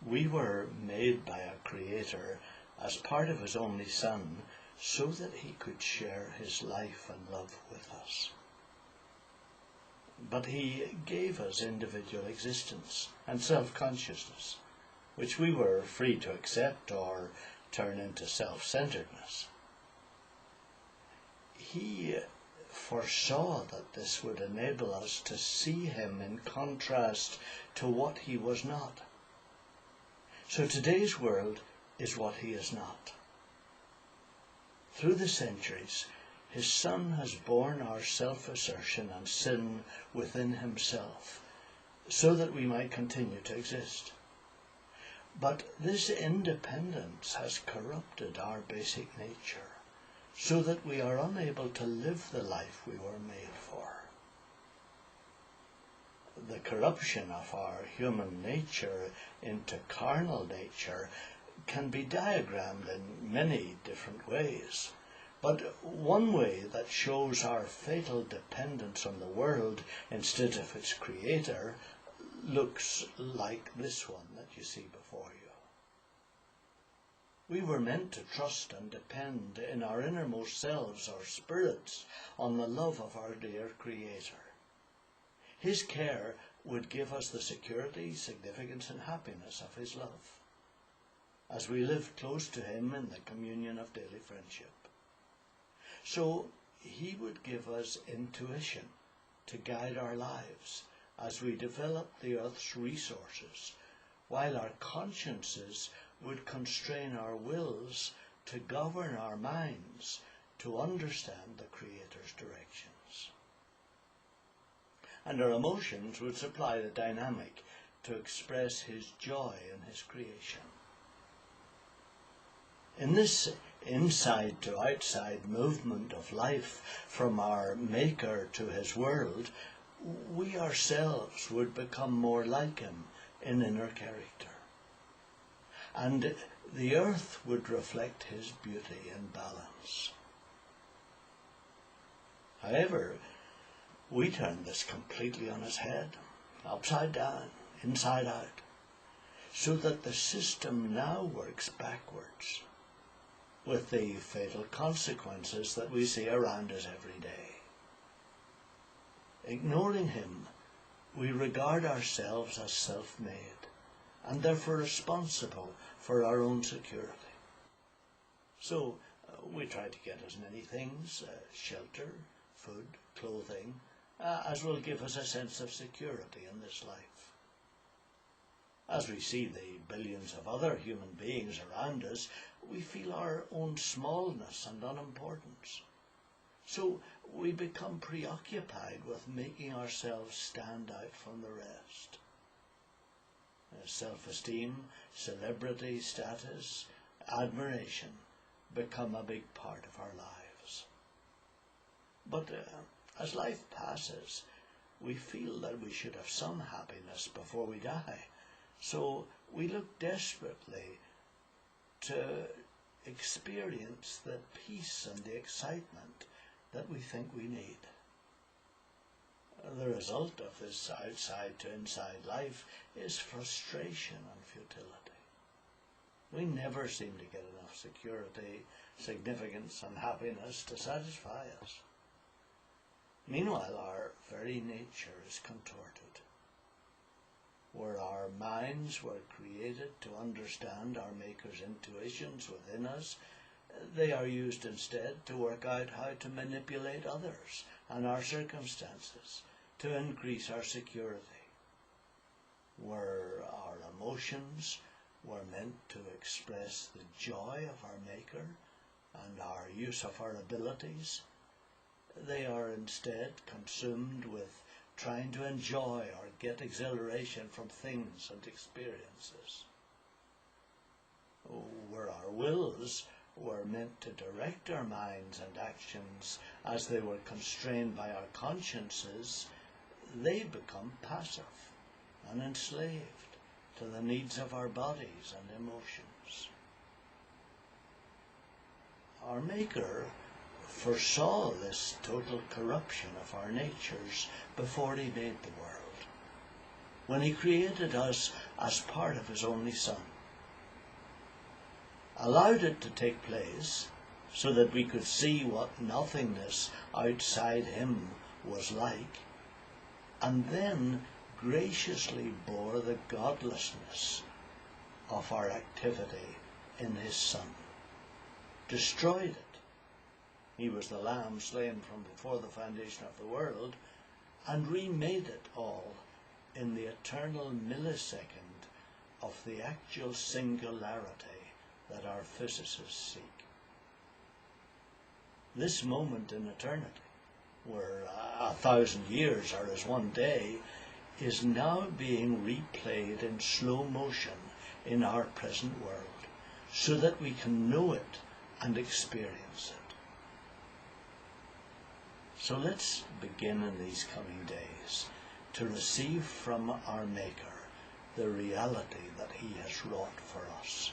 We were made by our Creator as part of His only Son, so that He could share His life and love with us. But He gave us individual existence and self-consciousness, which we were free to accept or turn into self-centeredness. He foresaw that this would enable us to see Him in contrast to what He was not. So today's world is what He is not. Through the centuries, His Son has borne our self-assertion and sin within Himself, so that we might continue to exist. But this independence has corrupted our basic nature, so that we are unable to live the life we were made for. The corruption of our human nature into carnal nature can be diagrammed in many different ways. But one way that shows our fatal dependence on the world instead of its Creator looks like this one that you see before you. We were meant to trust and depend in our innermost selves, our spirits, on the love of our dear Creator. His care would give us the security, significance and happiness of His love, as we live close to Him in the communion of daily friendship. So He would give us intuition to guide our lives as we develop the earth's resources, while our consciences would constrain our wills to govern our minds to understand the Creator's directions. And our emotions would supply the dynamic to express His joy in His creation. In this inside to outside movement of life from our Maker to His world, we ourselves would become more like Him in inner character. And the earth would reflect His beauty and balance. However, we turn this completely on its head, upside down, inside out, so that the system now works backwards, with the fatal consequences that we see around us every day. Ignoring Him, we regard ourselves as self-made, and therefore responsible for our own security. So we try to get as many things, shelter, food, clothing, as will give us a sense of security in this life. As we see the billions of other human beings around us, we feel our own smallness and unimportance. So we become preoccupied with making ourselves stand out from the rest. Self-esteem, celebrity status, admiration become a big part of our lives. But as life passes, we feel that we should have some happiness before we die. So we look desperately to experience the peace and the excitement that we think we need. The result of this outside to inside life is frustration and futility. We never seem to get enough security, significance and happiness to satisfy us. Meanwhile, our very nature is contorted. Where our minds were created to understand our Maker's intuitions within us, they are used instead to work out how to manipulate others and our circumstances to increase our security. Where our emotions were meant to express the joy of our Maker and our use of our abilities, they are instead consumed with trying to enjoy or get exhilaration from things and experiences. Where our wills were meant to direct our minds and actions as they were constrained by our consciences, they become passive and enslaved to the needs of our bodies and emotions. Our Maker foresaw this total corruption of our natures before He made the world. When He created us as part of his only Son, allowed it to take place so that we could see what nothingness outside him was like, and then graciously bore the godlessness of our activity in his Son, destroyed it. He was the Lamb slain from before the foundation of the world, and remade it all in the eternal millisecond of the actual singularity that our physicists seek. This moment in eternity, where 1,000 years are as one day, is now being replayed in slow motion in our present world, so that we can know it and experience it. So let's begin in these coming days to receive from our Maker the reality that he has wrought for us.